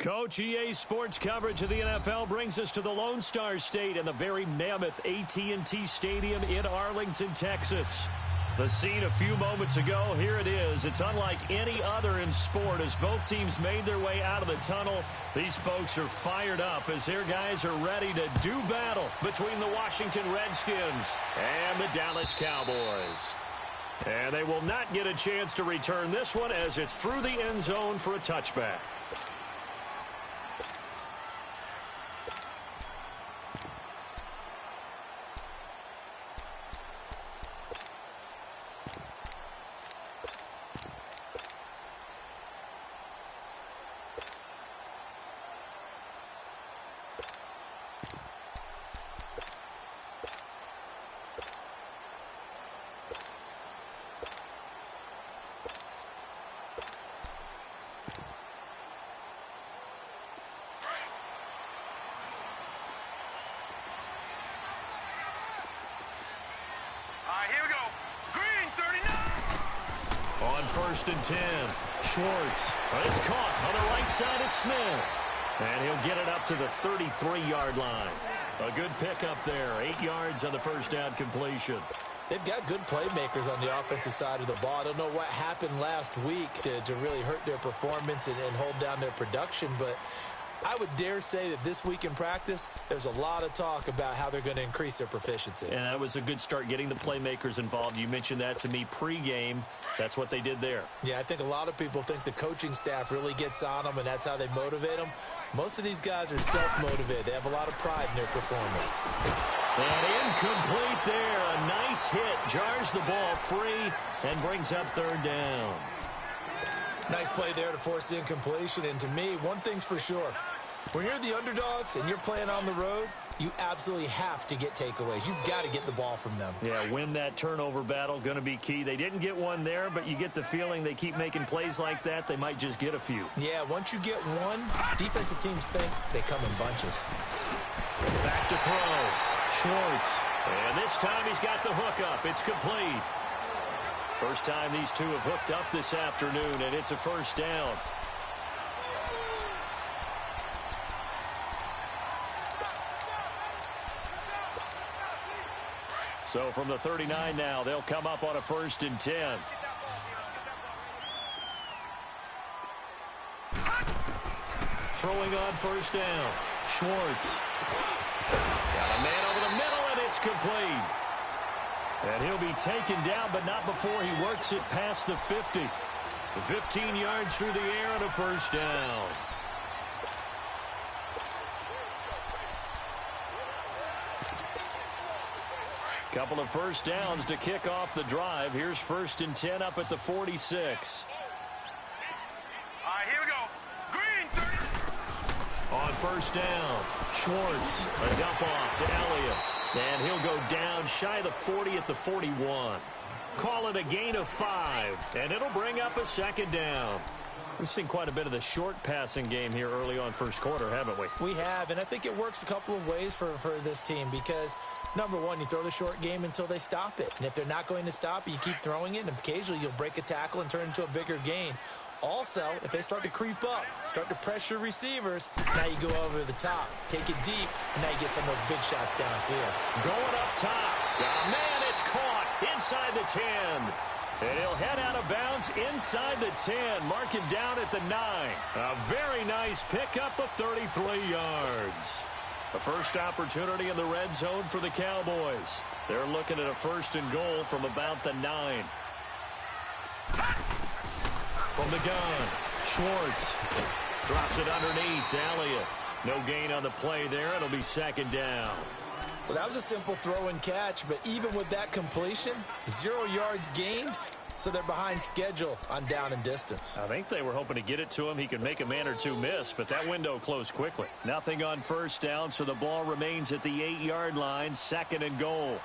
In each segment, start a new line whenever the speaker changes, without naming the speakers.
Coach, EA Sports coverage of the NFL brings us to the Lone Star State and the very mammoth AT&T Stadium in Arlington, Texas. The scene a few moments ago, here it is. It's unlike any other in sport as both teams made their way out of the tunnel. These folks are fired up as their guys are ready to do battle between the Washington Redskins and the Dallas Cowboys. And they will not get a chance to return this one as it's through the end zone for a touchback. First and 10. Schwartz. It's caught on the right side at Smith. And he'll get it up to the 33-yard line. A good pickup there. 8 yards on the first down completion.
They've got good playmakers on the offensive side of the ball. I don't know what happened last week to really hurt their performance and hold down their production, but I would dare say that this week in practice, there's a lot of talk about how they're going to increase their proficiency.
And that was a good start getting the playmakers involved. You mentioned that to me pregame. That's what they did there.
Yeah, I think a lot of people think the coaching staff really gets on them, and that's how they motivate them. Most of these guys are self-motivated. They have a lot of pride in their performance.
And incomplete there. A nice hit. Jars the ball free and brings up third down.
Nice play there to force the incompletion. And to me, one thing's for sure. When you're the underdogs and you're playing on the road, you absolutely have to get takeaways. You've got to get the ball from them.
Yeah, win that turnover battle, going to be key. They didn't get one there, but you get the feeling they keep making plays like that, they might just get a few.
Yeah, once you get one, defensive teams think they come in bunches.
Back to throw. Schwartz. And this time he's got the hook up. It's complete. First time these two have hooked up this afternoon, and it's a first down. So from the 39 now, they'll come up on a 1st and 10. Throwing on first down. Schwartz. Got a man over the middle, and it's complete. And he'll be taken down, but not before he works it past the 50. The 15 yards through the air and a first down. Couple of first downs to kick off the drive. Here's 1st and 10 up at the 46.
All right, here we go. Green, 30.
On first down, Schwartz, a dump off to Elliott. And he'll go down shy of the 40 at the 41. Call it a gain of 5, and it'll bring up a 2nd down. We've seen quite a bit of the short passing game here early on first quarter, haven't we?
We have, and I think it works a couple of ways for this team because, number one, you throw the short game until they stop it. And if they're not going to stop it, you keep throwing it, and occasionally you'll break a tackle and turn it into a bigger gain. Also, if they start to creep up, start to pressure receivers, now you go over the top, take it deep, and now you get some of those big shots downfield.
Going up top. Got a man, it's caught inside the 10. And he'll head out of bounds inside the 10. Mark him down at the 9. A very nice pickup of 33 yards. The first opportunity in the red zone for the Cowboys. They're looking at a 1st and goal from about the 9. From the gun, Schwartz drops it underneath to Elliott. No gain on the play there. It'll be 2nd down.
Well, that was a simple throw and catch, but even with that completion, 0 yards gained, so they're behind schedule on down and distance.
I think they were hoping to get it to him. He could make a man or two miss, but that window closed quickly. Nothing on first down, so the ball remains at the 8-yard line, 2nd and goal.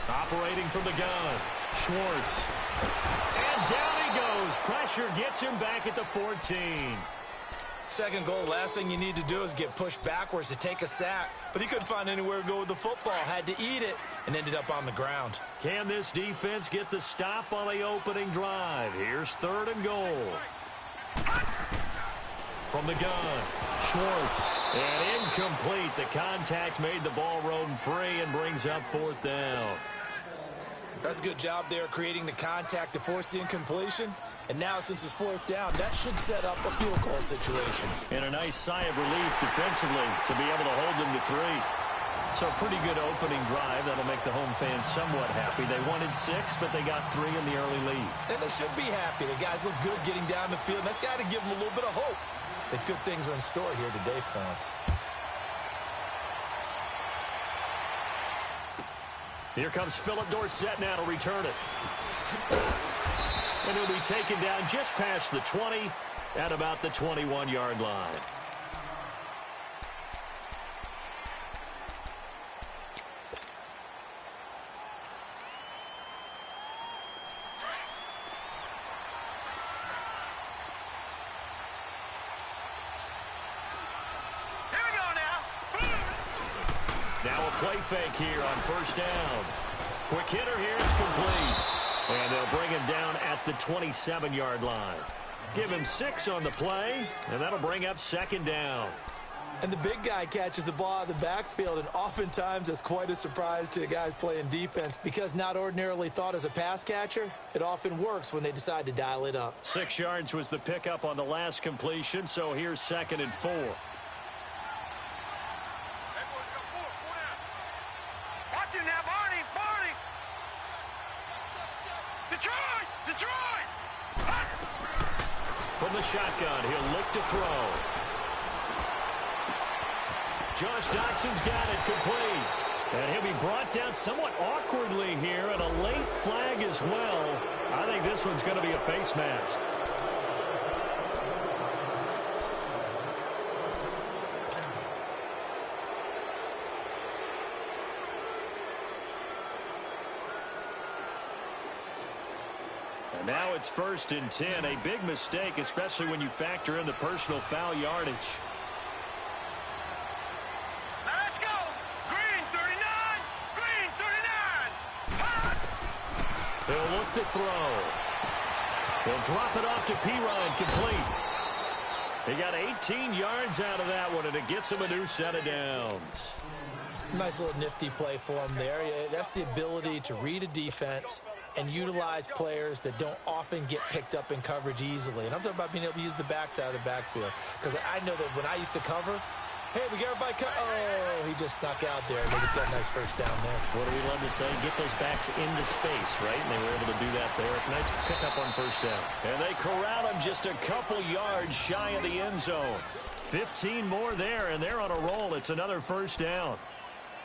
Operating from the gun, Schwartz. And down he goes. Pressure gets him back at the 14.
2nd goal, last thing you need to do is get pushed backwards to take a sack. But he couldn't find anywhere to go with the football. Had to eat it and ended up on the ground.
Can this defense get the stop on the opening drive? Here's 3rd and goal. from the gun. Schwartz. And incomplete. The contact made the ball roam free and brings up 4th down.
That's a good job there creating the contact to force the incompletion. And now, since it's 4th down, that should set up a field goal situation.
And a nice sigh of relief defensively to be able to hold them to 3. So a pretty good opening drive. That'll make the home fans somewhat happy. They wanted 6, but they got 3 in the early lead.
And they should be happy. The guys look good getting down the field. That's got to give them a little bit of hope that good things are in store here today for them.
Here comes Philip Dorsett now to return it. And he'll be taken down just past the 20 at about the 21-yard line. Now a play fake here on 1st down. Quick hitter here, it's complete. And they'll bring him down at the 27-yard line. Give him 6 on the play, and that'll bring up 2nd down.
And the big guy catches the ball out of the backfield, and oftentimes that's quite a surprise to the guys playing defense because not ordinarily thought as a pass catcher, it often works when they decide to dial it up.
6 yards was the pickup on the last completion, so here's 2nd and 4. From the shotgun, he'll look to throw. Josh Doxson's got it complete. And he'll be brought down somewhat awkwardly here, and a late flag as well. I think this one's going to be a face mask. And now it's 1st and 10. A big mistake, especially when you factor in the personal foul yardage.
Let's go! Green 39! Green 39!
They'll look to throw. They'll drop it off to Perine, complete. He got 18 yards out of that one, and it gets him a new set of downs.
Nice little nifty play for him there. That's the ability to read a defense and utilize players that don't often get picked up in coverage easily. And I'm talking about being able to use the backside of the backfield. Because I know that when I used to cover, hey, we got everybody oh, he just snuck out there. And they just got a nice 1st down there.
What do we love to say? Get those backs into space, right? And they were able to do that there. Nice pickup on 1st down. And they corral him just a couple yards shy of the end zone. 15 more there, and they're on a roll. It's another 1st down.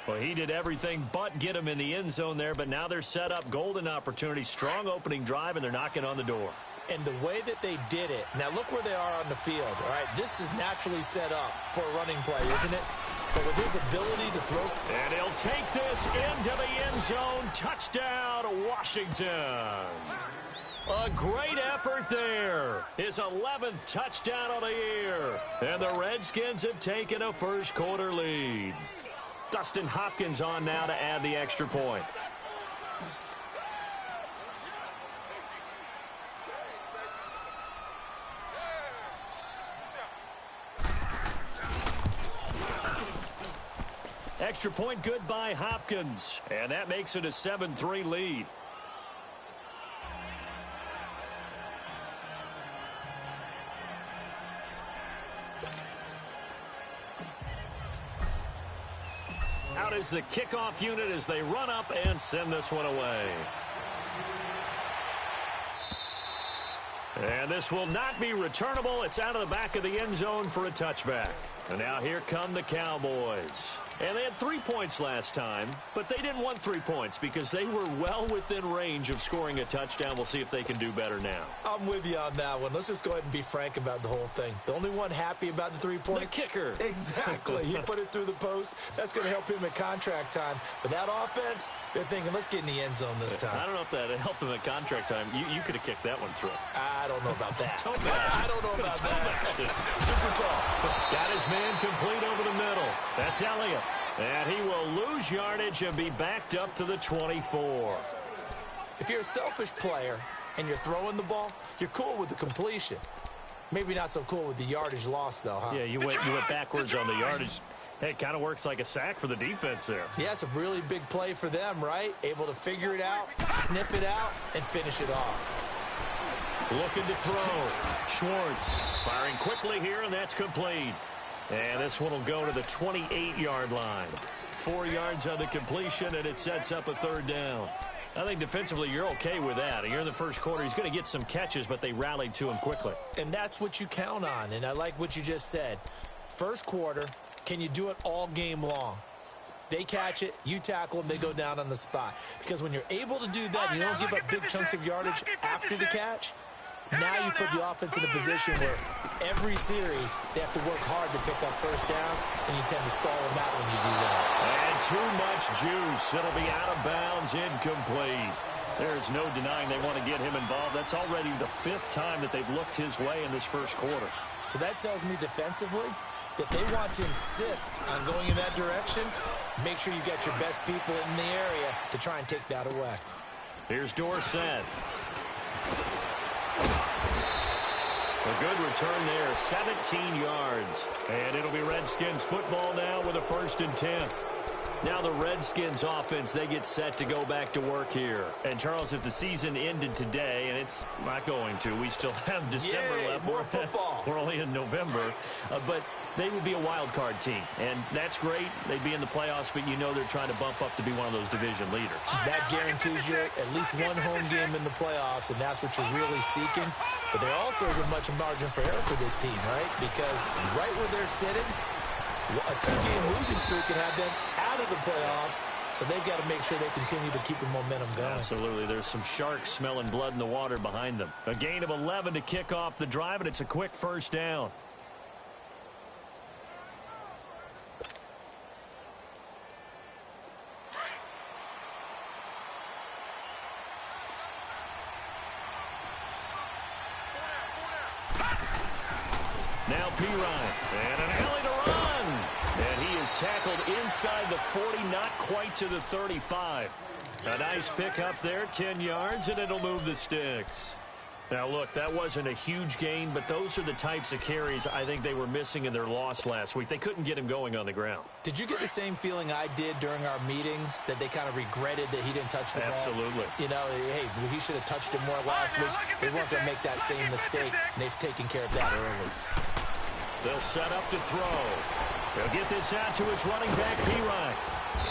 Well, he did everything but get him in the end zone there, but now they're set up. Golden opportunity, strong opening drive, and they're knocking on the door.
And the way that they did it, now look where they are on the field, all right? This is naturally set up for a running play, isn't it? But with his ability to throw.
And he'll take this into the end zone. Touchdown, Washington. A great effort there. His 11th touchdown of the year. And the Redskins have taken a 1st quarter lead. Dustin Hopkins on now to add the extra point. Extra point good by Hopkins. And that makes it a 7-3 lead. Out is the kickoff unit as they run up and send this one away. And this will not be returnable. It's out of the back of the end zone for a touchback. And now here come the Cowboys. And they had 3 points last time, but they didn't want 3 points because they were well within range of scoring a touchdown. We'll see if they can do better now.
I'm with you on that one. Let's just go ahead and be frank about the whole thing. The only one happy about the 3-point.
The kicker.
Exactly. He put it through the post. That's going to help him at contract time. But that offense, they're thinking, let's get in the end zone this time.
I don't know if that helped him at contract time. You could have kicked that one through.
I don't know about that.
I
don't know about that. Super tall.
Got his man complete over the middle. That's Elliott. And he will lose yardage and be backed up to the 24.
If you're a selfish player and you're throwing the ball, you're cool with the completion. Maybe not so cool with the yardage loss, though, huh?
Yeah, you went backwards on the yardage. Hey, it kind of works like a sack for the defense there.
Yeah, it's a really big play for them, right? Able to figure it out, sniff it out, and finish it off.
Looking to throw. Schwartz firing quickly here, and that's complete. And this one will go to the 28-yard line. 4 yards on the completion, and it sets up a third down. I think defensively you're okay with that. You're in the first quarter. He's going to get some catches, but they rallied to him quickly.
And that's what you count on, and I like what you just said. First quarter, can you do it all game long? They catch it, you tackle them, they go down on the spot. Because when you're able to do that, you don't give up big chunks of yardage after the catch. Now you put the offense in a position where every series they have to work hard to pick up first downs, and you tend to stall them out when you do that.
And too much juice. It'll be out of bounds, incomplete. There's no denying they want to get him involved. That's already the 5th time that they've looked his way in this first quarter.
So that tells me defensively that they want to insist on going in that direction. Make sure you've got your best people in the area to try and take that away.
Here's Dorsett. A good return there, 17 yards. And it'll be Redskins football now with a 1st and 10. Now the Redskins offense, they get set to go back to work here. And, Charles, if the season ended today, and it's not going to, we still have December left.
More football.
We're only in November. But they would be a wild card team. And that's great. They'd be in the playoffs, but you know they're trying to bump up to be one of those division leaders.
That guarantees you at least one home game in the playoffs, and that's what you're really seeking. But there also isn't much margin for error for this team, right? Because right where they're sitting, a 2-game losing streak could have them out of the playoffs, so they've got to make sure they continue to keep the momentum going.
Absolutely. There's some sharks smelling blood in the water behind them. A gain of 11 to kick off the drive, and it's a quick first down. Now Pirine, and an alley to run. And he is tackled inside the 40, not quite to the 35. A nice pickup there, 10 yards, and it'll move the sticks. Now, look, that wasn't a huge gain, but those are the types of carries I think they were missing in their loss last week. They couldn't get him going on the ground.
Did you get the same feeling I did during our meetings, that they kind of regretted that he didn't touch the ball?
Absolutely.
You know, hey, he should have touched it more last week. They weren't going to make that same mistake, and they've taken care of that early.
They'll set up to throw. He'll get this out to his running back, Pirine.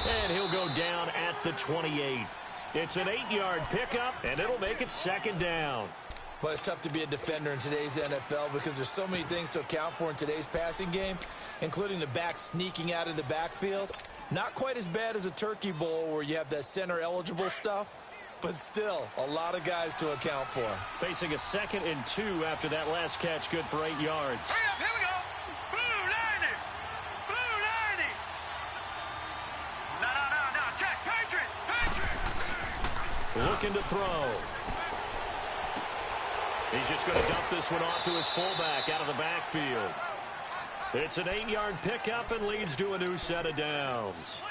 And he'll go down at the 28. It's an 8-yard pickup, and it'll make it 2nd down.
Well, it's tough to be a defender in today's NFL because there's so many things to account for in today's passing game, including the back sneaking out of the backfield. Not quite as bad as a turkey bowl where you have that center-eligible stuff, but still a lot of guys to account for.
Facing a 2nd and 2 after that last catch, good for 8 yards.
Hurry up, here we go. Blue 90. Blue 90. No, check. Patriot.
Looking to throw. He's just going to dump this one off to his fullback out of the backfield. It's an 8-yard pickup and leads to a new set of downs.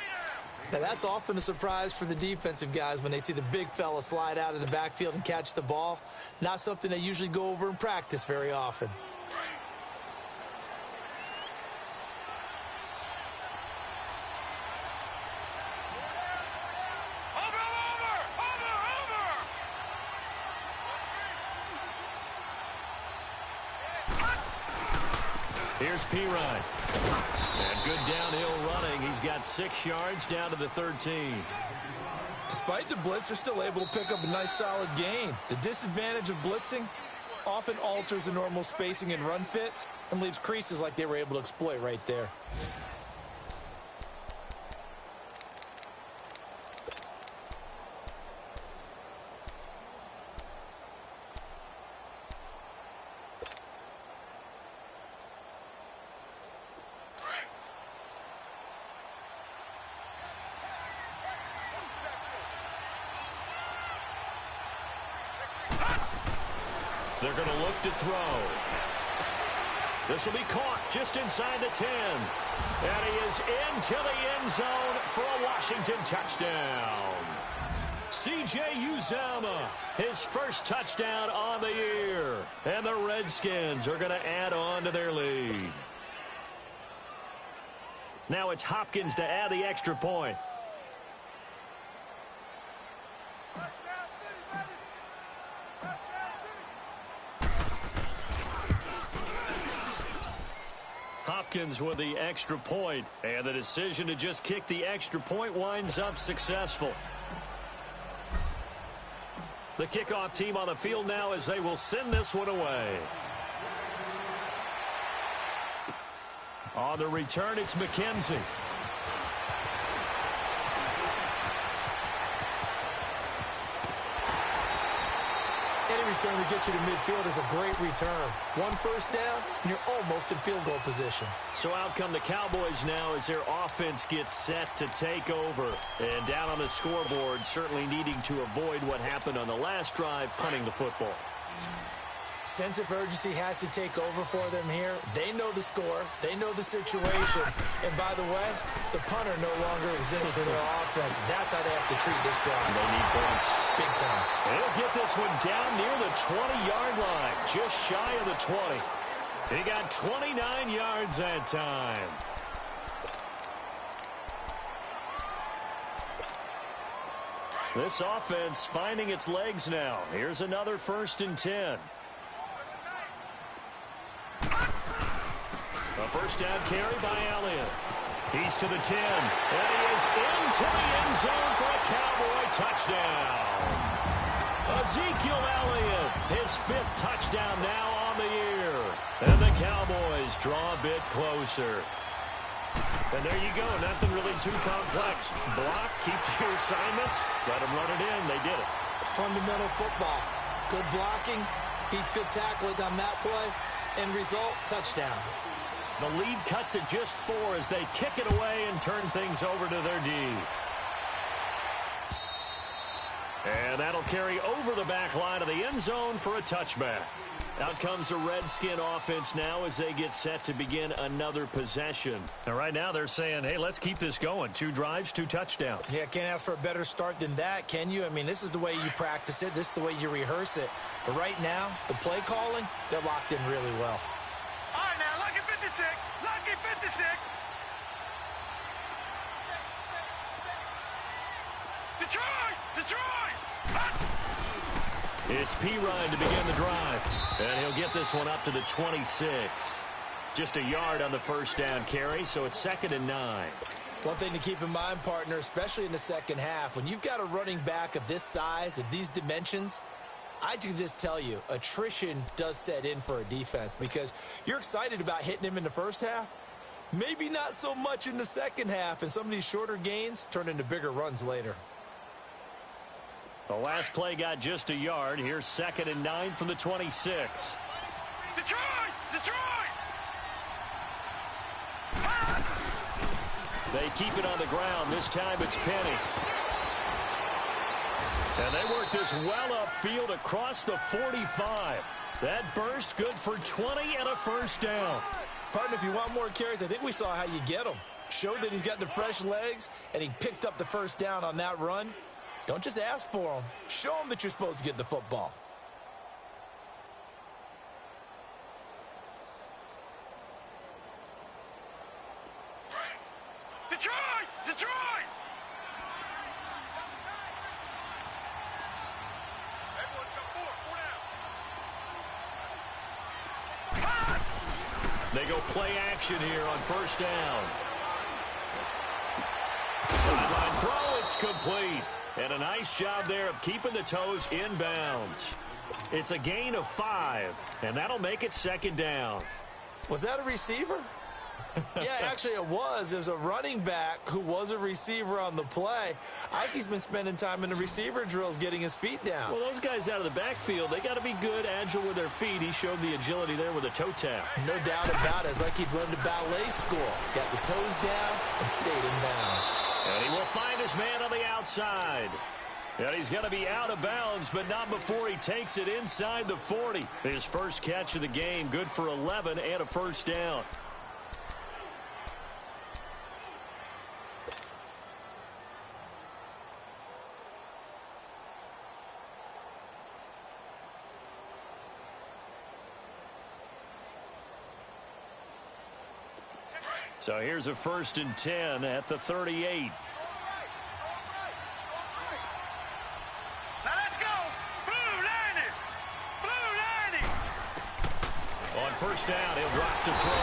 Now, that's often a surprise for the defensive guys when they see the big fella slide out of the backfield and catch the ball. Not something they usually go over in practice very often.
Here's Pirine. And good downhill running. He's got 6 yards down to the 13.
Despite the blitz, they're still able to pick up a nice solid gain. The disadvantage of blitzing often alters the normal spacing and run fits and leaves creases like they were able to exploit right there.
They're going to look to throw. This will be caught just inside the 10. And he is into the end zone for a Washington touchdown. CGIML19, his first touchdown on the year. And the Redskins are going to add on to their lead. Now it's Hopkins to add the extra point. Hopkins with the extra point, and the decision to just kick the extra point winds up successful. The kickoff team on the field now as they will send this one away. On the return, it's McKenzie.
Any return that gets you to midfield is a great return. One first down, and you're almost in field goal position.
So out come the Cowboys now as their offense gets set to take over. And down on the scoreboard, certainly needing to avoid what happened on the last drive, punting the football.
Sense of urgency has to take over for them here. They know the score. They know the situation. And by the way, the punter no longer exists for their offense. That's how they have to treat this drive.
They need points.
Big time.
They'll get this one down near the 20-yard line, just shy of the 20. He got 29 yards that time. This offense finding its legs now. Here's another 1st and 10. A first down carry by Elliott. He's to the 10. And he is into the end zone for a Cowboy touchdown. Ezekiel Elliott, his 5th touchdown now on the year. And the Cowboys draw a bit closer. And there you go. Nothing really too complex. Block, keep to your assignments, let them run it in. They did it.
Fundamental football. Good blocking, beats good tackling on that play. End result, touchdown.
The lead cut to just 4 as they kick it away and turn things over to their D. And that'll carry over the back line of the end zone for a touchback. Out comes the Redskin offense now as they get set to begin another possession. And right now they're saying, hey, let's keep this going. 2 drives, 2 touchdowns.
Yeah, can't ask for a better start than that, can you? I mean, this is the way you practice it. This is the way you rehearse it. But right now, the play calling, they're locked in really well.
All right, now, lucky 56. Lucky 56. Detroit! Detroit!
It's P-Ryan to begin the drive. And he'll get this one up to the 26. Just a yard on the first down carry, so it's 2nd and 9.
One thing to keep in mind, partner, especially in the second half, when you've got a running back of this size, of these dimensions, I can just tell you, attrition does set in for a defense because you're excited about hitting him in the first half. Maybe not so much in the second half, and some of these shorter gains turn into bigger runs later.
The last play got just a yard. Here's 2nd and 9 from the 26.
Detroit! Detroit!
They keep it on the ground. This time it's Penny. And they work this well upfield across the 45. That burst good for 20 and a first down.
Partner, if you want more carries, I think we saw how you get them. Showed that he's got the fresh legs, and he picked up the first down on that run. Don't just ask for them. Show them that you're supposed to get the football.
Detroit! Detroit!
They go play action here on first down. Sideline throw, it's complete. And a nice job there of keeping the toes inbounds. It's a gain of 5, and that'll make it 2nd down.
Was that a receiver? Yeah, actually it was. It was a running back who was a receiver on the play. Ike's been spending time in the receiver drills getting his feet down.
Well, those guys out of the backfield, they got to be good, agile with their feet. He showed the agility there with a toe tap.
No doubt about it. It's like he'd run to ballet school. Got the toes down and stayed in bounds.
And he will find his man on the outside. And he's going to be out of bounds, but not before he takes it inside the 40. His first catch of the game, good for 11 and a first down. So here's a 1st and 10 at the 38.
Now let's go. Blue lining. Blue lining.
On 1st down, he'll drop to throw.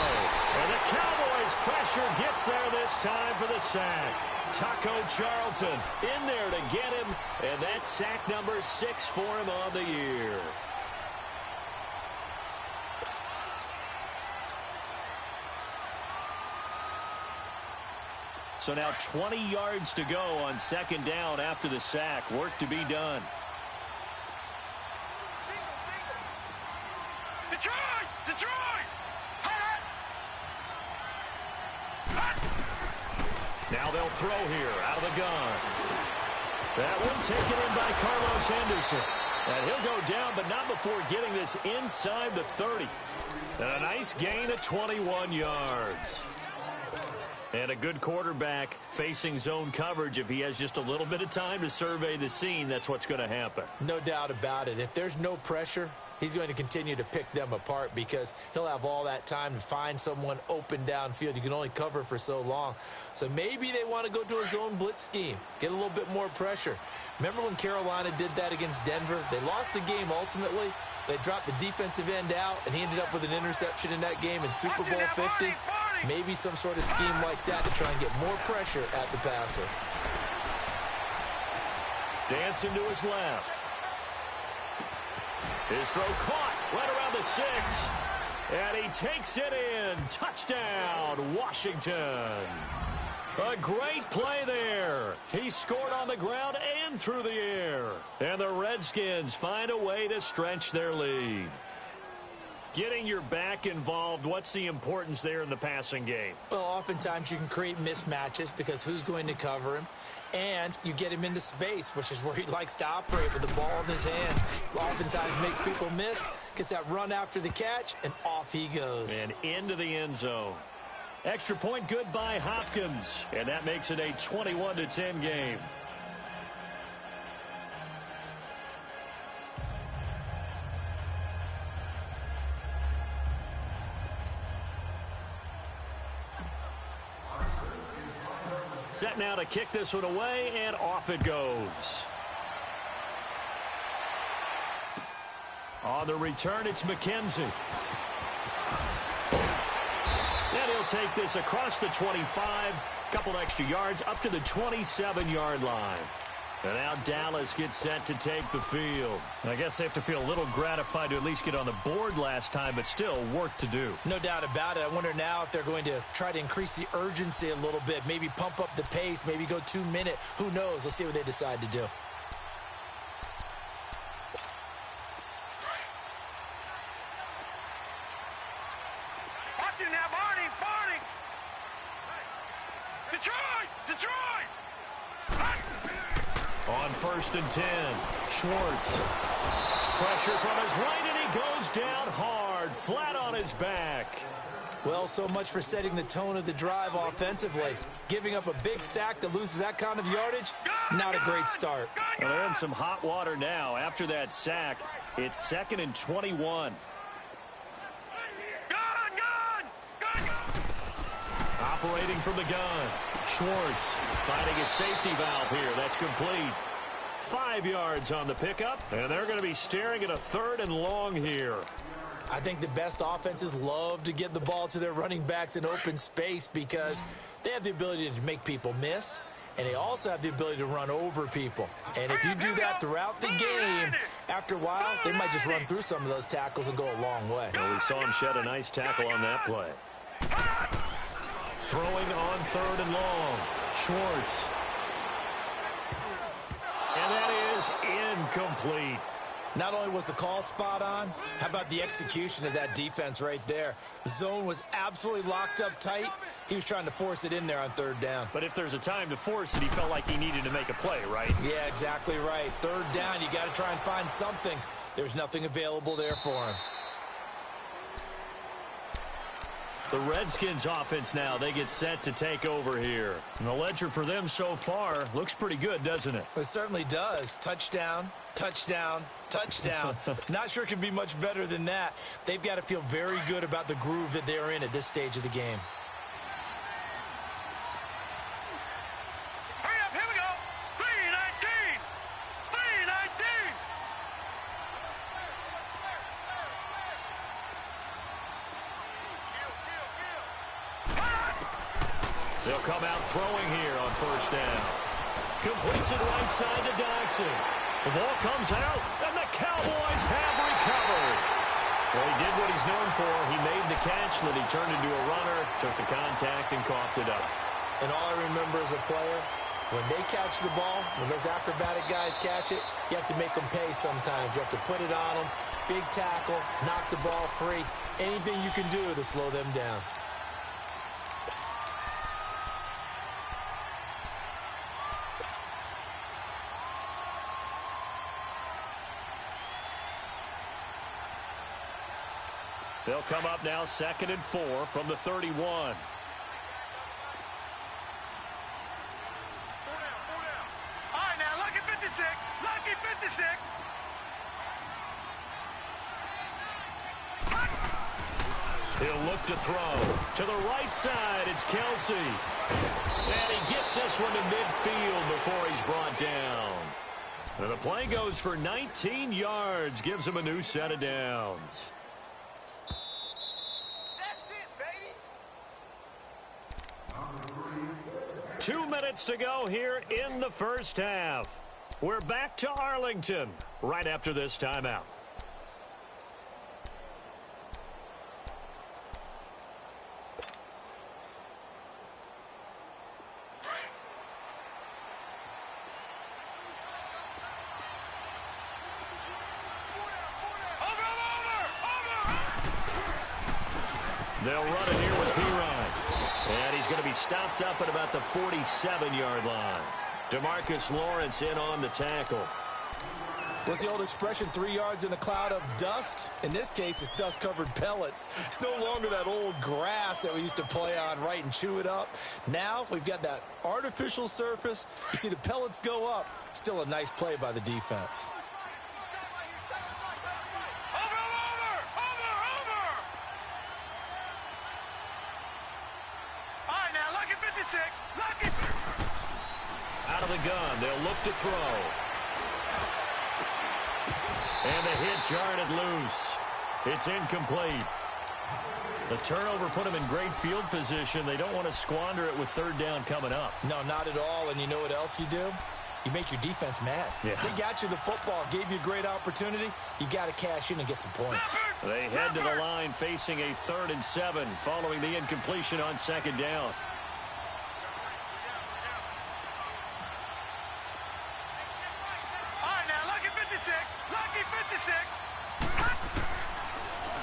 And the Cowboys pressure gets there this time for the sack. Taco Charlton in there to get him. And that's sack number 6 for him on the year. So now 20 yards to go on 2nd down after the sack. Work to be done.
Detroit! Detroit!
Now they'll throw here out of the gun. That one taken in by Carlos Henderson. And he'll go down, but not before getting this inside the 30. And a nice gain of 21 yards. And a good quarterback facing zone coverage. If he has just a little bit of time to survey the scene, that's what's going to happen.
No doubt about it. If there's no pressure, he's going to continue to pick them apart because he'll have all that time to find someone open downfield. You can only cover for so long. So maybe they want to go to a zone blitz scheme, get a little bit more pressure. Remember when Carolina did that against Denver? They lost the game ultimately. They dropped the defensive end out, and he ended up with an interception in that game in Super Bowl 50. Maybe some sort of scheme like that to try and get more pressure at the passer.
Dancing to his left. His throw caught right around the 6. And he takes it in. Touchdown, Washington. A great play there. He scored on the ground and through the air. And the Redskins find a way to stretch their lead. Getting your back involved, what's the importance there in the passing game?
Well, oftentimes you can create mismatches because who's going to cover him? And you get him into space, which is where he likes to operate with the ball in his hands. Oftentimes makes people miss, gets that run after the catch, and off he goes.
And into the end zone. Extra point good by Hopkins. And that makes it a 21-10 game. Set now to kick this one away, and off it goes. On the return, it's McKenzie. And he'll take this across the 25, couple extra yards up to the 27-yard line. And now Dallas gets set to take the field. I guess they have to feel a little gratified to at least get on the board last time, but still work to do.
No doubt about it. I wonder now if they're going to try to increase the urgency a little bit, maybe pump up the pace, maybe go 2-minute. Who knows? Let's see what they decide to do.
Watch it now, Barney, Barney. Detroit, Detroit.
On 1st and 10, Schwartz. Pressure from his right, and he goes down hard, flat on his back.
Well, so much for setting the tone of the drive offensively. Giving up a big sack that loses that kind of yardage, not a great start.
Well, they're in some hot water now. After that sack, it's 2nd and 21. Operating from the gun. Schwartz finding his safety valve here. That's complete. 5 yards on the pickup, and they're going to be staring at a 3rd and long here.
I think the best offenses love to get the ball to their running backs in open space because they have the ability to make people miss, and they also have the ability to run over people. And if you do that throughout the game, after a while, they might just run through some of those tackles and go a long way.
Well, we saw him shed a nice tackle on that play. Throwing on 3rd and long. Schwartz. And that is incomplete.
Not only was the call spot on, how about the execution of that defense right there? The zone was absolutely locked up tight. He was trying to force it in there on 3rd down.
But if there's a time to force it, he felt like he needed to make a play, right?
Yeah, exactly right. 3rd down, you got to try and find something. There's nothing available there for him.
The Redskins offense now, they get set to take over here. And the ledger for them so far looks pretty good, doesn't it?
It certainly does. Touchdown, touchdown, touchdown. Not sure it can be much better than that. They've got to feel very good about the groove that they're in at this stage of the game.
They'll come out throwing here on first down. Completes it right side to Dodson. The ball comes out, and the Cowboys have recovered. Well, he did what he's known for. He made the catch, then he turned into a runner, took the contact, and coughed it up.
And all I remember as a player, when they catch the ball, when those acrobatic guys catch it, you have to make them pay sometimes. You have to put it on them, big tackle, knock the ball free. Anything you can do to slow them down.
They'll come up now 2nd and 4 from the 31.
Four down. All right, now, lucky 56. Lucky 56.
He'll look to throw. To the right side, it's Kelsey. And he gets this one to midfield before he's brought down. And the play goes for 19 yards, gives him a new set of downs. 2 minutes to go here in the first half. We're back to Arlington right after this timeout. They'll run it here with P-Ryan. And he's going to be stopped up at about the 47-yard line. DeMarcus Lawrence in on the tackle.
What's the old expression, 3 yards in a cloud of dust? In this case, it's dust-covered pellets. It's no longer that old grass that we used to play on, right, and chew it up. Now we've got that artificial surface. You see the pellets go up. Still a nice play by the defense.
Out of the gun, they'll look to throw. And the hit jarred it loose. It's incomplete. The turnover put them in great field position. They don't want to squander it with 3rd down coming up.
No, not at all. And you know what else you do? You make your defense mad.
Yeah.
They got you the football, gave you a great opportunity. You got to cash in and get some points.
They head to the line facing a 3rd and 7 following the incompletion on 2nd down.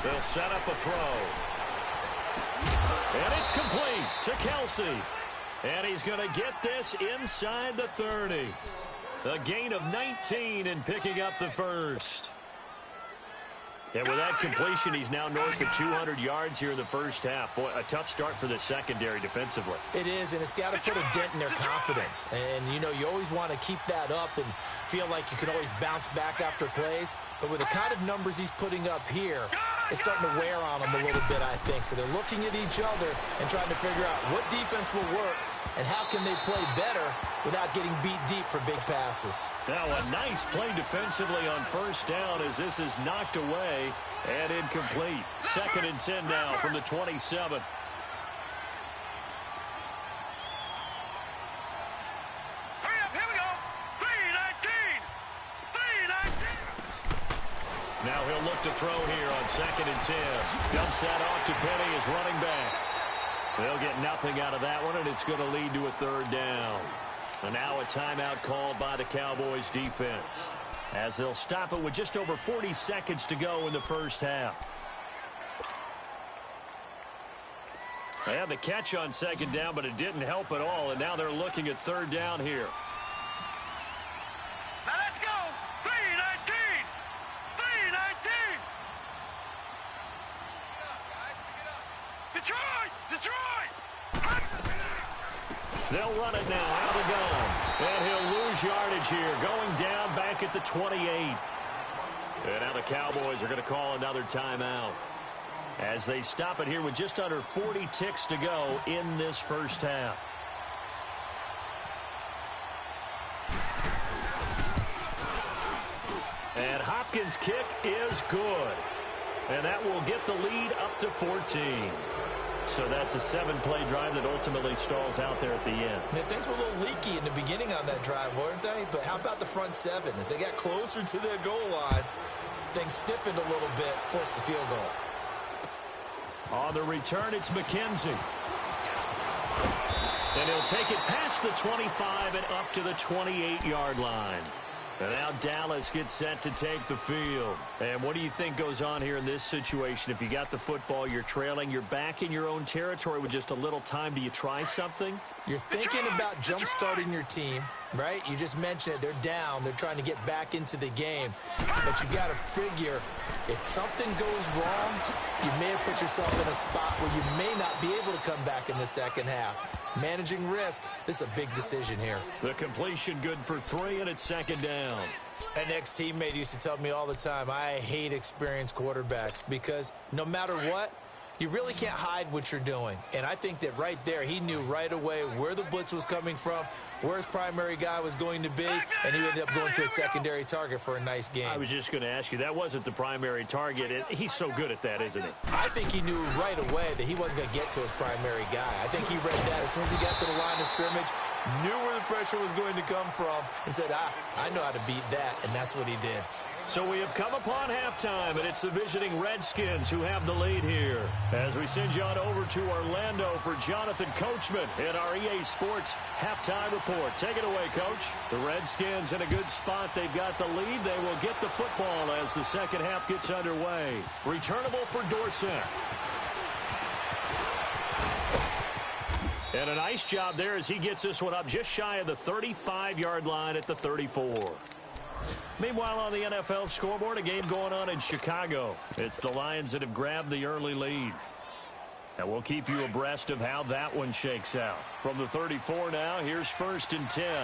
They'll set up a throw. And it's complete to Kelsey. And he's going to get this inside the 30. A gain of 19 in picking up the first. And with that completion, he's now north of 200 yards here in the first half. Boy, a tough start for the secondary defensively.
It is, and it's got to put a dent in their confidence. And, you know, you always want to keep that up and feel like you can always bounce back after plays. But with the kind of numbers he's putting up here, it's starting to wear on them a little bit, I think. So they're looking at each other and trying to figure out what defense will work and how can they play better without getting beat deep for big passes.
Now a nice play defensively on first down as this is knocked away and incomplete. 2nd and 10 now from the 27.
Hurry up, here we go. 3-19.
Now he'll look to throw here on 2nd and 10. Dumps that off to Penny as running back. They'll get nothing out of that one, and it's going to lead to a 3rd down. And now a timeout called by the Cowboys defense as they'll stop it with just over 40 seconds to go in the first half. They had the catch on 2nd down, but it didn't help at all, and now they're looking at 3rd down here.
Now let's go. 3-19. 3-19. Detroit!
They'll run it now out of the gun. And he'll lose yardage here, going down back at the 28. And now the Cowboys are going to call another timeout as they stop it here with just under 40 ticks to go in this first half. And Hopkins' kick is good. And that will get the lead up to 14. So that's a 7-play drive that ultimately stalls out there at the end.
And things were a little leaky in the beginning on that drive, weren't they? But how about the front 7? As they got closer to their goal line, things stiffened a little bit, forced the field goal.
On the return, it's McKenzie. And he'll take it past the 25 and up to the 28-yard line. And now Dallas gets set to take the field. And what do you think goes on here in this situation? If you got the football, you're trailing, you're back in your own territory with just a little time. Do you try something?
You're thinking about jump-starting your team, right? You just mentioned it. They're down. They're trying to get back into the game. But you got to figure, if something goes wrong, you may have put yourself in a spot where you may not be able to come back in the second half. Managing risk, this is a big decision here.
The completion good for 3, and it's second down.
An ex-teammate used to tell me all the time, I hate experienced quarterbacks because no matter what, you really can't hide what you're doing. And I think that right there, he knew right away where the blitz was coming from, where his primary guy was going to be, and he ended up going to a secondary target for a nice game.
I was just going to ask you, that wasn't the primary target. He's so good at that, isn't he?
I think he knew right away that he wasn't going to get to his primary guy. I think he read that as soon as he got to the line of scrimmage, knew where the pressure was going to come from, and said, I know how to beat that, and that's what he did.
So we have come upon halftime, and it's the visiting Redskins who have the lead here. As we send you on over to Orlando for Jonathan Coachman in our EA Sports Halftime Report. Take it away, Coach. The Redskins in a good spot. They've got the lead. They will get the football as the second half gets underway. Returnable for Dorsett. And a nice job there as he gets this one up just shy of the 35-yard line at the 34. Meanwhile, on the NFL scoreboard, a game going on in Chicago. It's the Lions that have grabbed the early lead. And we'll keep you abreast of how that one shakes out. From the 34 now, here's 1st and 10.
All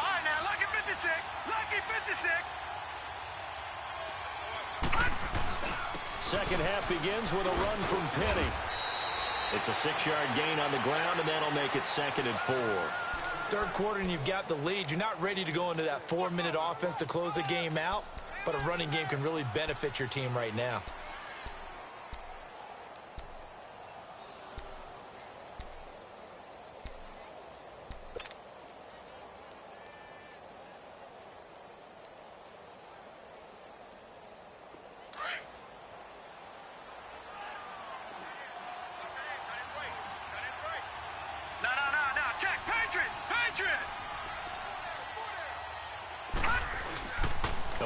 right, now, lucky 56. Lucky 56.
Second half begins with a run from Penny. It's a 6-yard gain on the ground, and that'll make it 2nd and 4.
Third quarter, and you've got the lead. You're not ready to go into that 4-minute offense to close the game out, but a running game can really benefit your team right now.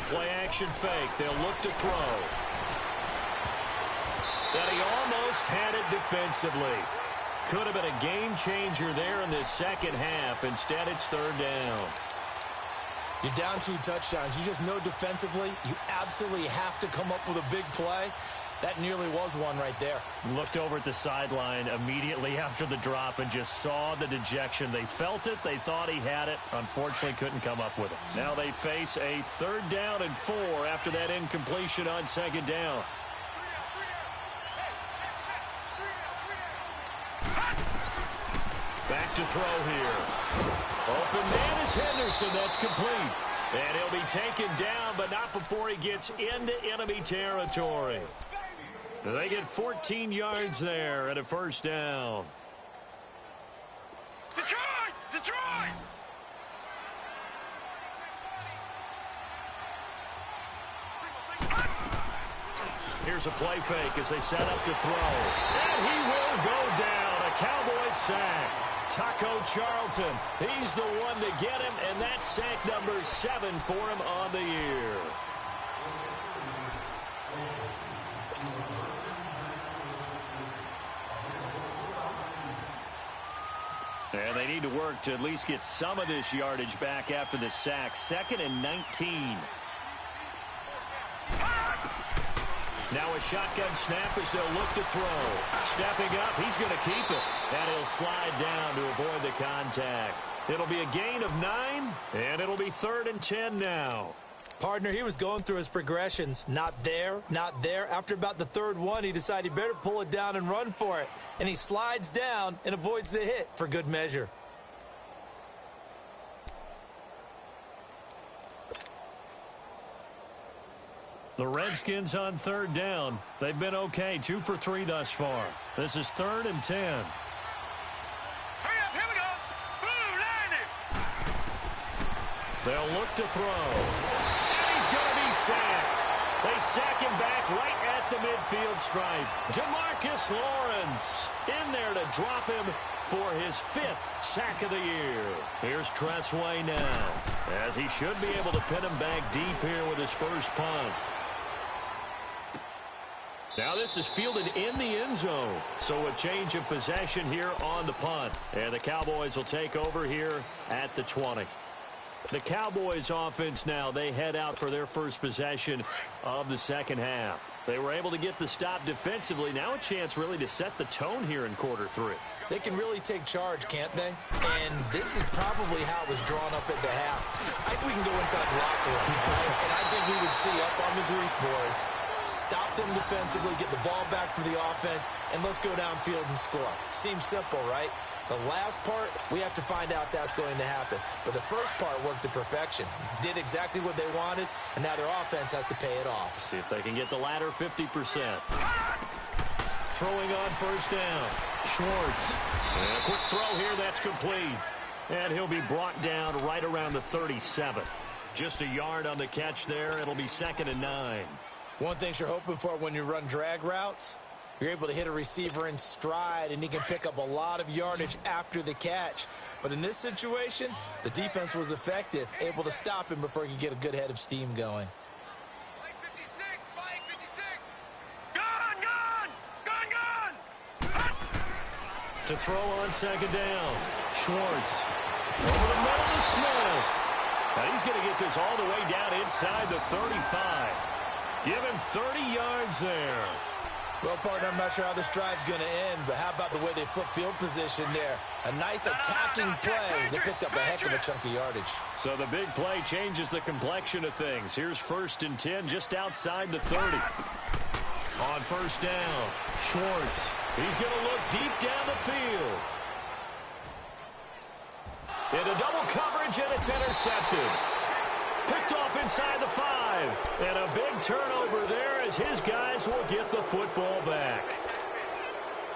Play-action fake. They'll look to throw. And he almost had it defensively. Could have been a game-changer there in this second half. Instead, it's 3rd down.
You're down 2 touchdowns. You just know defensively you absolutely have to come up with a big play. That nearly was one right there.
Looked over at the sideline immediately after the drop and just saw the dejection. They felt it. They thought he had it. Unfortunately, couldn't come up with it. Now they face a 3rd down and 4 after that incompletion on 2nd down. Back to throw here. Open man is Henderson. That's complete. And he'll be taken down, but not before he gets into enemy territory. They get 14 yards there at a 1st down.
Detroit! Detroit!
Here's a play fake as they set up to throw. And he will go down. A Cowboys sack. Taco Charlton, he's the one to get him, and that's sack number 7 for him on the year. And they need to work to at least get some of this yardage back after the sack. 2nd and 19. Now a shotgun snap as they'll look to throw. Stepping up, he's going to keep it. And he'll slide down to avoid the contact. It'll be a gain of 9, and it'll be 3rd and 10 now.
Partner, he was going through his progressions. Not there, not there. After about the 3rd one, he decided he better pull it down and run for it. And he slides down and avoids the hit for good measure.
The Redskins on third down. They've been okay, 2 for 3 thus far. This is 3rd and 10.
Hurry up, here we go. Blue, line it.
They'll look to throw. And he's going to be sacked. They sack him back right at the midfield stripe. Jamarcus Lawrence in there to drop him for his 5th sack of the year. Here's Tressway now, as he should be able to pin him back deep here with his first punt. Now this is fielded in the end zone, so a change of possession here on the punt. And the Cowboys will take over here at the 20. The Cowboys offense now, they head out for their first possession of the second half. They were able to get the stop defensively. Now a chance really to set the tone here in quarter 3.
They can really take charge, can't they? And this is probably how it was drawn up at the half. I think we can go inside the locker room, right? And I think we would see up on the grease boards, stop them defensively, get the ball back for the offense, and let's go downfield and score. Seems simple, right? The last part, we have to find out that's going to happen. But the first part worked to perfection. Did exactly what they wanted, and now their offense has to pay it off.
See if they can get the latter 50%. Throwing on first down. Schwartz. And a quick throw here, that's complete. And he'll be brought down right around the 37. Just a yard on the catch there. It'll be 2nd and 9.
One thing you're hoping for when you run drag routes, you're able to hit a receiver in stride, and he can pick up a lot of yardage after the catch. But in this situation, the defense was effective, able to stop him before he could get a good head of steam going.
Mike 56, Mike 56. Gone, gone, gone, gone.
To throw on second down. Schwartz. Over the middle to Smith. Now he's going to get this all the way down inside the 35. Give him 30 yards there.
Well, partner, I'm not sure how this drive's going to end, but how about the way they flip field position there? A nice attacking play. They picked up a heck of a chunk of yardage.
So the big play changes the complexion of things. Here's 1st and 10 just outside the 30. On first down, Schwartz. He's going to look deep down the field. Into double coverage, and it's intercepted. Picked off inside the 5. And a big turnover there as his guys will get the football back.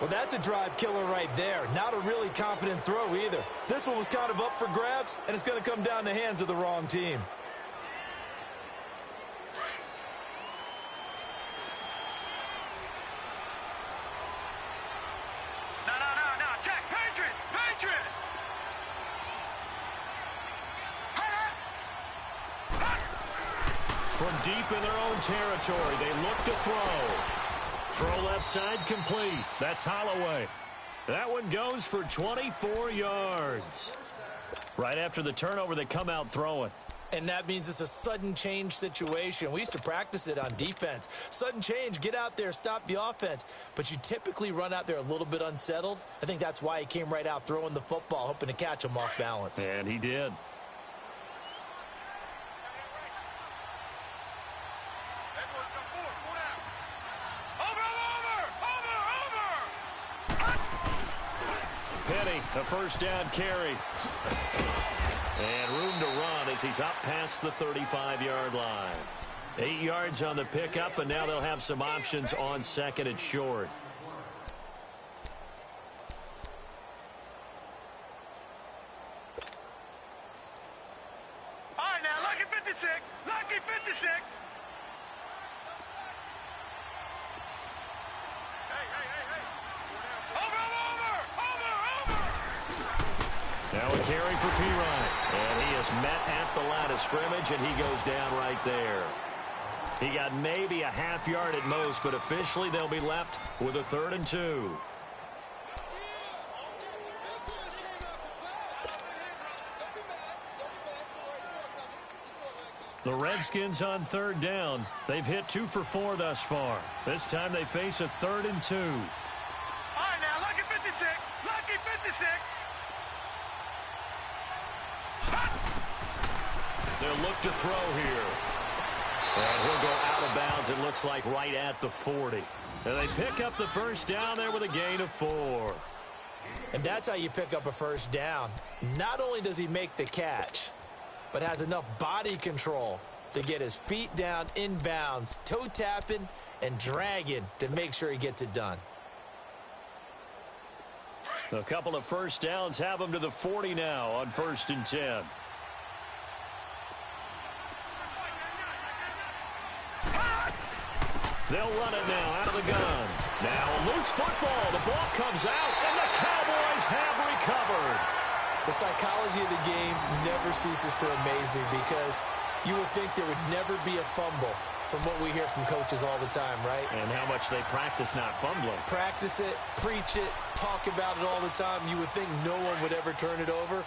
Well, that's a drive killer right there. Not a really confident throw either. This one was kind of up for grabs, and it's going to come down the hands of the wrong team.
No. Check. Patriot. Patriot.
From deep in their own territory, they look to throw. Throw left side complete. That's Holloway. That one goes for 24 yards. Right after the turnover, they come out throwing.
And that means it's a sudden change situation. We used to practice it on defense. Sudden change, get out there, stop the offense. But you typically run out there a little bit unsettled. I think that's why he came right out throwing the football, hoping to catch him off balance.
And he did. Penny, a first down carry. And room to run as he's up past the 35-yard line. 8 yards on the pickup, and now they'll have some options on 2nd and short.
All right, now, lucky 56. Lucky 56.
Now a carry for Pirine. And he is met at the line of scrimmage, and he goes down right there. He got maybe a half yard at most, but officially they'll be left with a 3rd and 2. The Redskins on 3rd down. They've hit 2 for 4 thus far. This time they face a 3rd and 2.
All right, now, lucky 56. Lucky 56.
They'll look to throw here. And he'll go out of bounds, it looks like, right at the 40. And they pick up the first down there with a gain of 4.
And that's how you pick up a first down. Not only does he make the catch, but has enough body control to get his feet down inbounds, toe tapping and dragging to make sure he gets it done.
A couple of first downs have him to the 40 now on 1st and 10. They'll run it now out of the gun. Now a loose football. The ball comes out, and the Cowboys have recovered.
The psychology of the game never ceases to amaze me because you would think there would never be a fumble from what we hear from coaches all the time, right?
And how much they practice not fumbling.
Practice it, preach it, talk about it all the time. You would think no one would ever turn it over.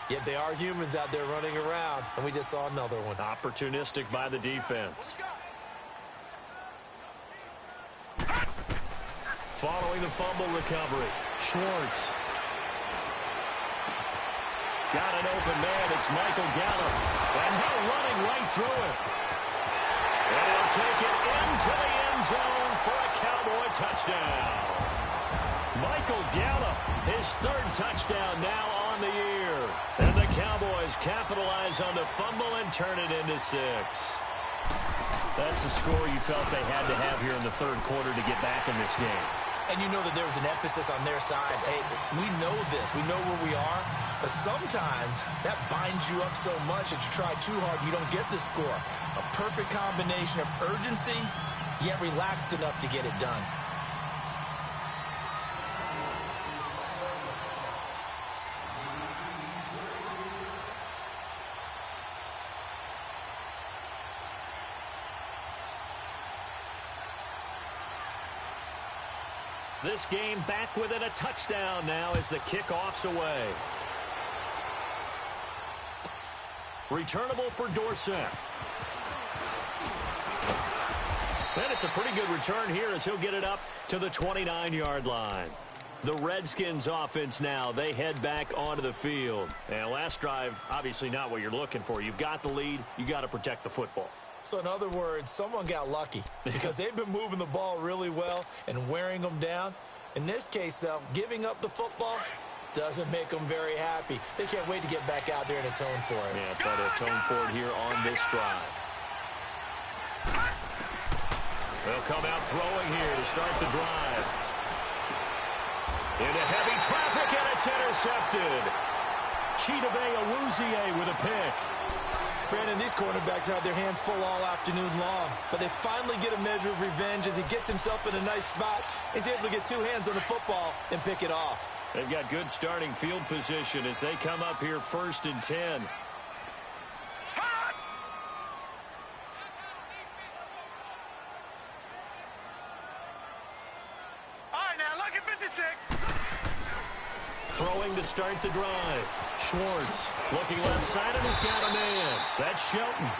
Yet they are humans out there running around, and we just saw another one.
Opportunistic by the defense. Following the fumble recovery, Schwartz. Got an open man. It's Michael Gallup. And he's running right through it. And he'll take it into the end zone for a Cowboy touchdown. Michael Gallup, his 3rd touchdown now on the year. And the Cowboys capitalize on the fumble and turn it into 6. That's a score you felt they had to have here in the 3rd quarter to get back in this game.
And you know that there was an emphasis on their side. Hey, we know this. We know where we are. But sometimes that binds you up so much that you try too hard, you don't get the score. A perfect combination of urgency, yet relaxed enough to get it done.
This game back within a touchdown now as the kickoff's away. Returnable for Dorsett. And it's a pretty good return here as he'll get it up to the 29-yard line. The Redskins offense now, they head back onto the field. And last drive, obviously not what you're looking for. You've got the lead. You got to protect the football.
So in other words, someone got lucky because they've been moving the ball really well and wearing them down. In this case, though, giving up the football doesn't make them very happy. They can't wait to get back out there and atone for it.
Yeah, try to atone for it here on this drive. They'll come out throwing here to start the drive. Into heavy traffic, and it's intercepted. Chidobe Awuzie with a pick.
Brandon, these cornerbacks had their hands full all afternoon long, but they finally get a measure of revenge as he gets himself in a nice spot. He's able to get 2 hands on the football and pick it off.
They've got good starting field position as they come up here 1st and 10.
All right, now look at 56.
Throwing to start the drive. Schwartz looking left side, and he's got a man. That's Shelton.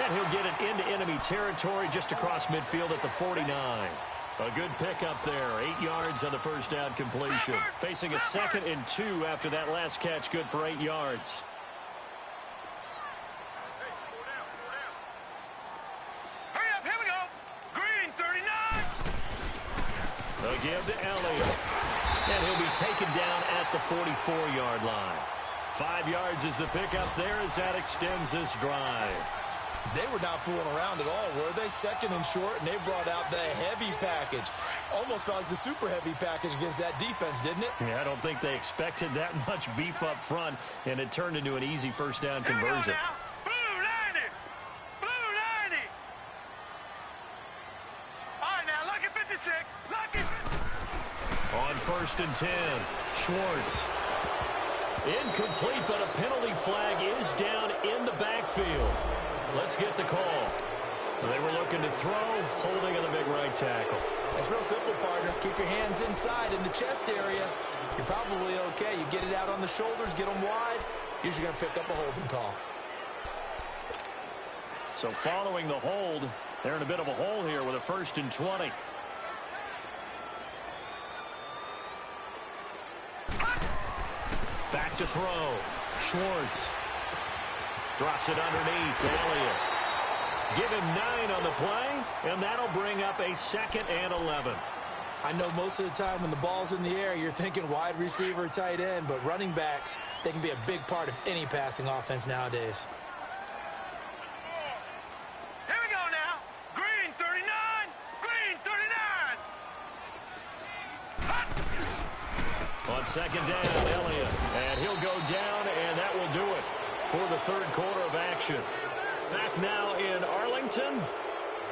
And he'll get it into enemy territory just across midfield at the 49. A good pickup there. 8 yards on the first down completion. Facing a 2nd and 2 after that last catch. Good for 8 yards.
Hurry up, here we go. Green, 39.
They'll give to Elliott. And he'll be taken down at the 44-yard line. 5 yards is the pickup there as that extends this drive.
They were not fooling around at all, were they? 2nd and short, and they brought out the heavy package. Almost felt like the super heavy package against that defense, didn't it?
Yeah, I don't think they expected that much beef up front, and it turned into an easy first down conversion.
Blue 90. Blue 90. All right, now look at 56. Look at 56.
On 1st and 10, Schwartz. Incomplete, but a penalty flag is down in the backfield. Let's get the call. They were looking to throw, holding on the big right tackle.
It's real simple, partner. Keep your hands inside in the chest area. You're probably okay. You get it out on the shoulders, get them wide. Usually going to pick up a holding call.
So following the hold, they're in a bit of a hole here with a 1st and 20. Back to throw. Schwartz. Drops it underneath to Elliott. Give him 9 on the play, and that'll bring up a 2nd and 11.
I know most of the time when the ball's in the air, you're thinking wide receiver, tight end, but running backs, they can be a big part of any passing offense nowadays.
on second down, Elliott. And he'll go down, and that will do it for the third quarter of action. Back now in Arlington.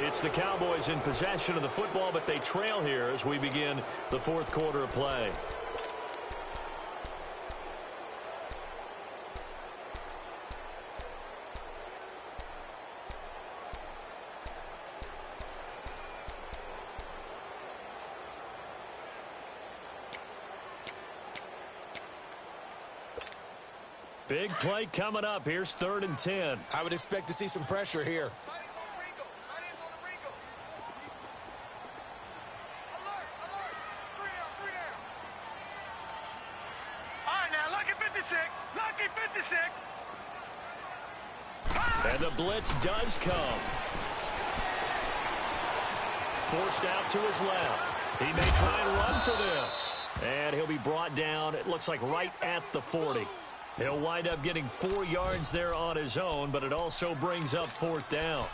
It's the Cowboys in possession of the football, but they trail here as we begin the fourth quarter of play. Big play coming up. Here's 3rd and 10.
I would expect to see some pressure here.
And the blitz does come. Forced out to his left. He may try and run for this. And he'll be brought down, it looks like right at the 40. He'll wind up getting 4 yards there on his own, but it also brings up 4th down.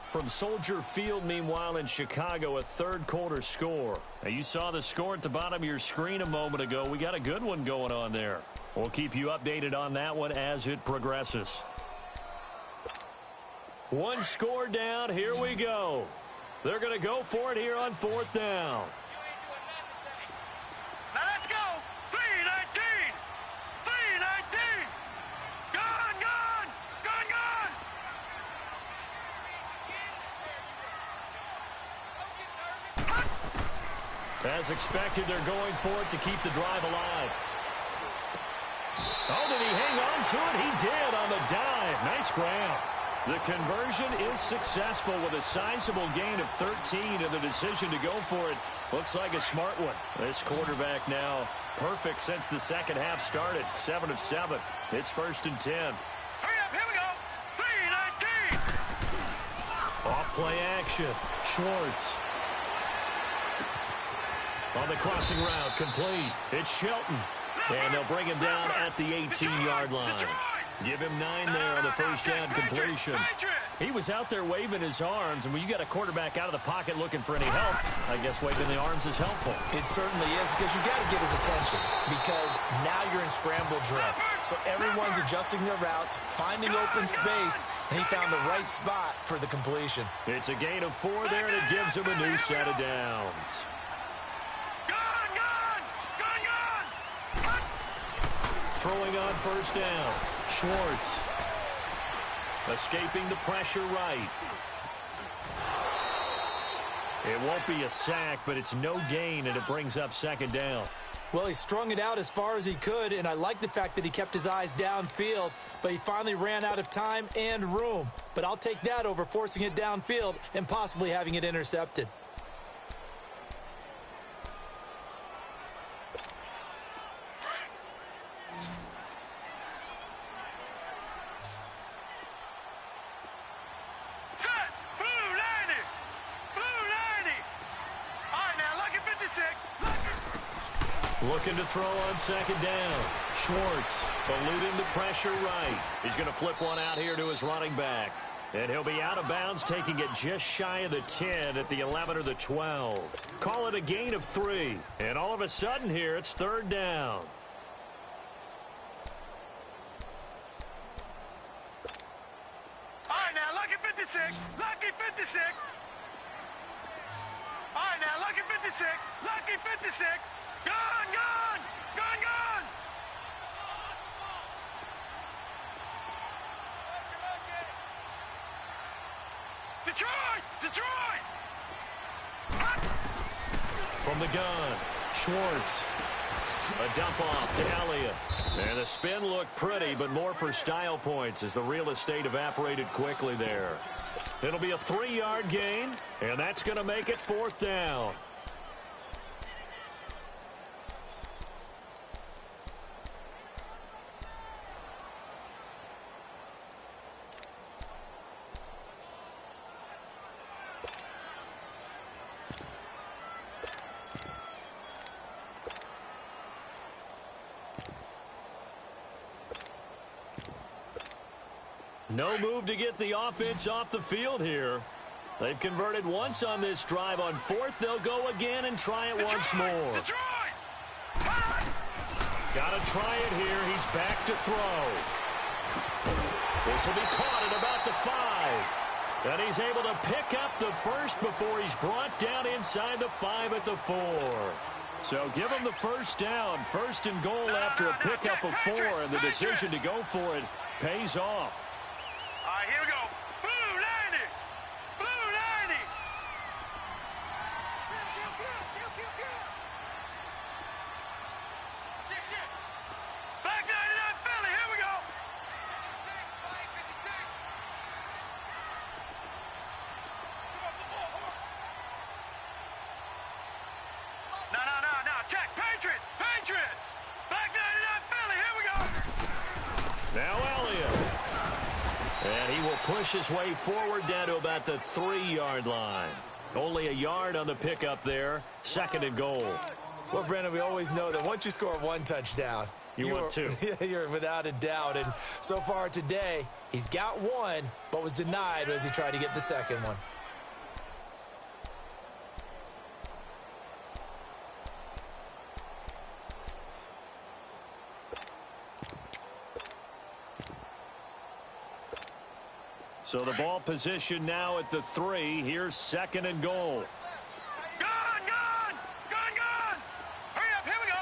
From Soldier Field, meanwhile, in Chicago, a third quarter score. Now, you saw the score at the bottom of your screen a moment ago. We got a good one going on there. We'll keep you updated on that one as it progresses. One score down. Here we go. They're going to go for it here on 4th down.
Now let's go. 3-19. 3-19. Gone, gone. Gone, gone.
As expected, they're going for it to keep the drive alive. Oh, did he hang on to it? He did on the dive. Nice grab. The conversion is successful with a sizable gain of 13, and the decision to go for it looks like a smart one. This quarterback now perfect since the second half started. 7 of 7. It's 1st and 10.
Hurry up, here we go. 3-19.
Off play action. Schwartz. On the crossing route, complete. It's Shelton. And they'll bring him down at the 18-yard line. Give him 9 there on the first down completion. He was out there waving his arms, and when you got a quarterback out of the pocket looking for any help, I guess waving the arms is helpful.
It certainly is, because you got to get his attention, because now you're in scramble drill. So everyone's adjusting their routes, finding open space, and he found the right spot for the completion.
It's a gain of 4 there, and it gives him a new set of downs. Throwing on first down. Schwartz. Escaping the pressure right. It won't be a sack, but it's no gain, and it brings up 2nd down.
Well, he strung it out as far as he could, and I like the fact that he kept his eyes downfield, but he finally ran out of time and room. But I'll take that over forcing it downfield and possibly having it intercepted.
Looking to throw on 2nd down. Schwartz eluding the pressure right. He's going to flip one out here to his running back. And he'll be out of bounds, taking it just shy of the 10 at the 11 or the 12. Call it a gain of 3. And all of a sudden here, it's 3rd down.
All right, now, lucky 56. Lucky 56. All right, now, lucky 56. Lucky 56. Gone, gone, gone, gone. Detroit, Detroit.
From the gun, Schwartz. A dump off to Elliott. And the spin looked pretty, but more for style points as the real estate evaporated quickly there. It'll be a 3-yard gain, and that's going to make it 4th down. No move to get the offense off the field here. They've converted once on this drive. On 4th, they'll go again and try it once more.
Detroit!
Got to try it here. He's back to throw. This will be caught at about the 5. And he's able to pick up the first before he's brought down inside the 5 at the 4. So give him the first down. First and goal after a pickup of 4. And the decision to go for it pays off.
All right, here we go. Blue 90. Blue 90. Black 99 Philly. Here we go. 56. No. Check. Patriot. Black 99 Philly. Here we go.
Now Elliott. And he will push his way forward down to about the 3-yard line. Only a yard on the pickup there. Second and goal.
Well, Brandon, we always know that once you score 1 touchdown,
You want 2.
You're without a doubt. And so far today, he's got 1, but was denied as he tried to get the second one.
So the ball position now at the 3. Here's second and goal.
Gone. Hurry up. Here we go.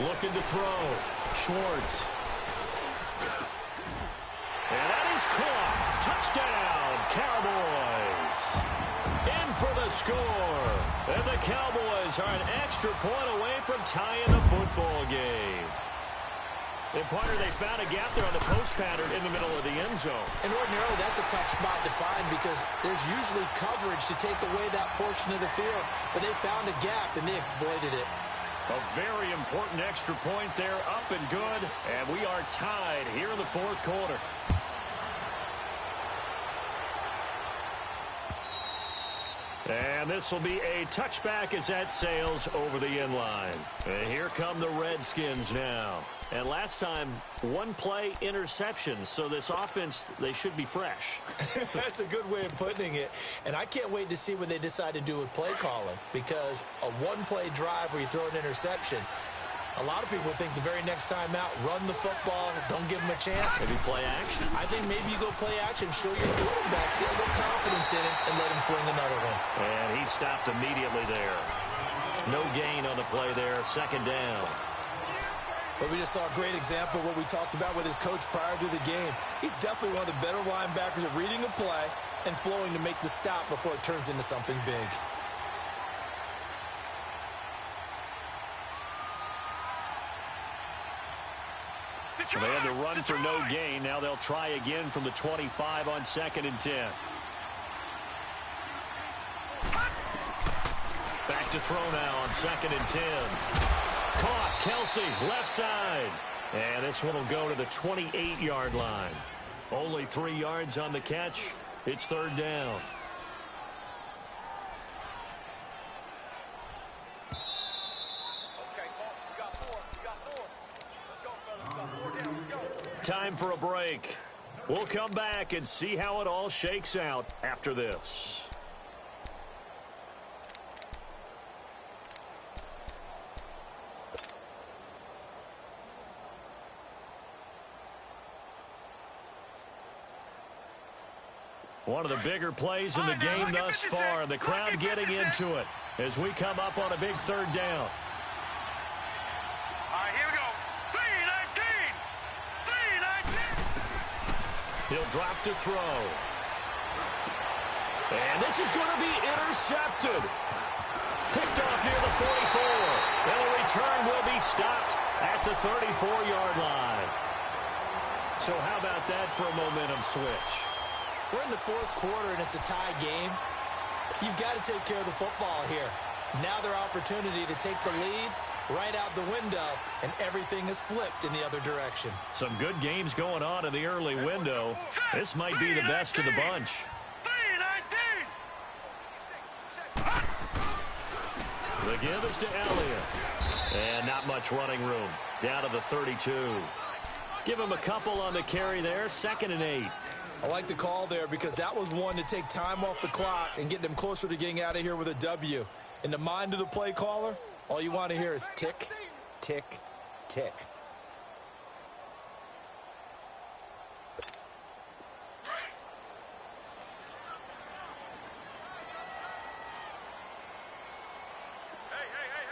Looking to throw. Schwartz. And that is caught. Touchdown, Cowboys. In for the score. And the Cowboys are an extra point away from tying the football game. And partner, they found a gap there on the post pattern in the middle of the end zone.
And ordinarily, that's a tough spot to find because there's usually coverage to take away that portion of the field. But they found a gap, and they exploited it.
A very important extra point there, up and good. And we are tied here in the fourth quarter. And this will be a touchback as that sails over the end line. And here come the Redskins now. And last time, 1 play interception. So this offense, they should be fresh.
That's a good way of putting it. And I can't wait to see what they decide to do with play calling. Because a 1-play drive where you throw an interception, a lot of people think the very next time out, run the football, don't give them a chance.
Maybe play action?
I think maybe you go play action, show your quarterback, get a little confidence in it, and let him fling another one.
And he stopped immediately there. No gain on the play there, second down.
But we just saw a great example of what we talked about with his coach prior to the game. He's definitely one of the better linebackers at reading a play and flowing to make the stop before it turns into something big.
So they had to run for no gain. Now they'll try again from the 25 on second and 10. Back to throw now on second and 10. Caught. Kelsey, left side. And this one will go to the 28-yard line. Only 3 yards on the catch. It's third down. Time for a break. We'll come back and see how it all shakes out after this. One of the bigger plays in the game thus far. The crowd getting into it as we come up on a big third down.
All right, here we go. 3-19.
He'll drop to throw. And this is going to be intercepted. Picked off near the 44. And the return will be stopped at the 34-yard line. So how about that for a momentum switch?
We're in the fourth quarter, and it's a tie game. You've got to take care of the football here. Now their opportunity to take the lead right out the window, and everything is flipped in the other direction.
Some good games going on in the early window. This might be the best of the bunch.
3-19.
The give is to Elliott. And not much running room. Down to the 32. Give him a couple on the carry there. 2nd and 8.
I like the call there because that was one to take time off the clock and get them closer to getting out of here with a W. In the mind of the play caller, all you want to hear is tick, tick, tick.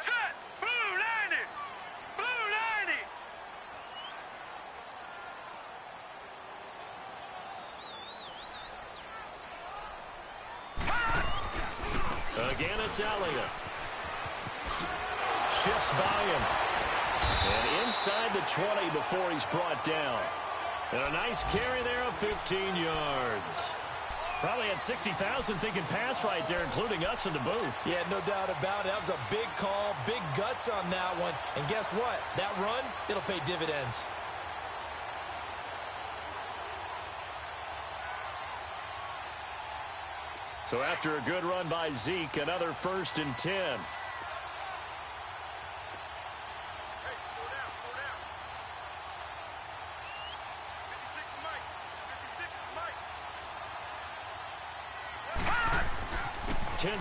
Set! Blue 90! Blue 90!
Again, it's Elliott. Shifts by him. And inside the 20 before he's brought down. And a nice carry there of 15 yards. Probably had 60,000 thinking pass right there, including us in the booth.
Yeah, no doubt about it. That was a big call, big guts on that one. And guess what? That run, it'll pay dividends.
So after a good run by Zeke, another 1st and 10.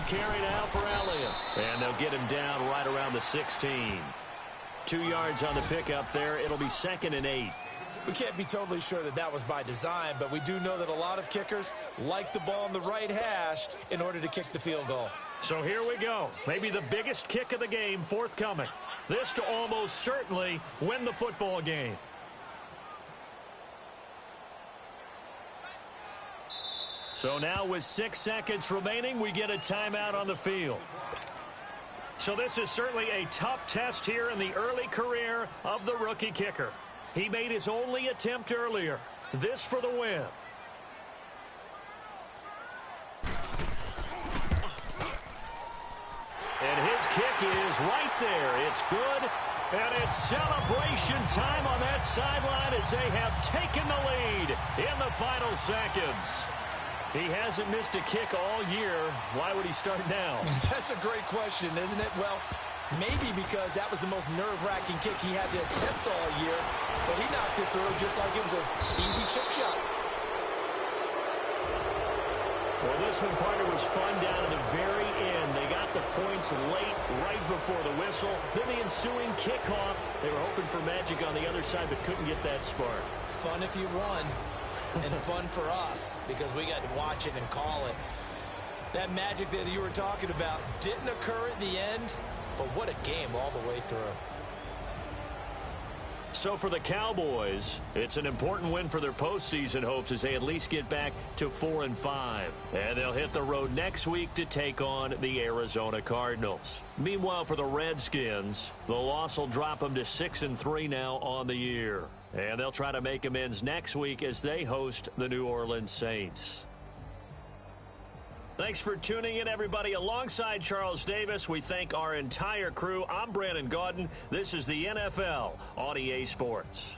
Carry now for Elliott. And they'll get him down right around the 16. 2 yards on the pickup there. It'll be 2nd and 8.
We can't be totally sure that that was by design, but we do know that a lot of kickers like the ball on the right hash in order to kick the field goal.
So here we go. Maybe the biggest kick of the game forthcoming. This to almost certainly win the football game. So now with 6 seconds remaining, we get a timeout on the field. So this is certainly a tough test here in the early career of the rookie kicker. He made his only attempt earlier. This for the win. And his kick is right there. It's good. And it's celebration time on that sideline as they have taken the lead in the final seconds. He hasn't missed a kick all year. Why would he start now?
That's a great question, isn't it? Well, maybe because that was the most nerve-wracking kick he had to attempt all year. But he knocked it through just like it was an easy chip shot.
Well, this one, partner, was fun down to the very end. They got the points late, right before the whistle. Then the ensuing kickoff. They were hoping for magic on the other side, but couldn't get that spark.
Fun if you won. And fun for us because we got to watch it and call it. That magic that you were talking about didn't occur at the end, but what a game all the way through.
So for the Cowboys, it's an important win for their postseason hopes as they at least get back to 4-5. And they'll hit the road next week to take on the Arizona Cardinals. Meanwhile, for the Redskins, the loss will drop them to 6-3 now on the year. And they'll try to make amends next week as they host the New Orleans Saints. Thanks for tuning in, everybody. Alongside Charles Davis, we thank our entire crew. I'm Brandon Gaudin. This is the NFL on EA Sports.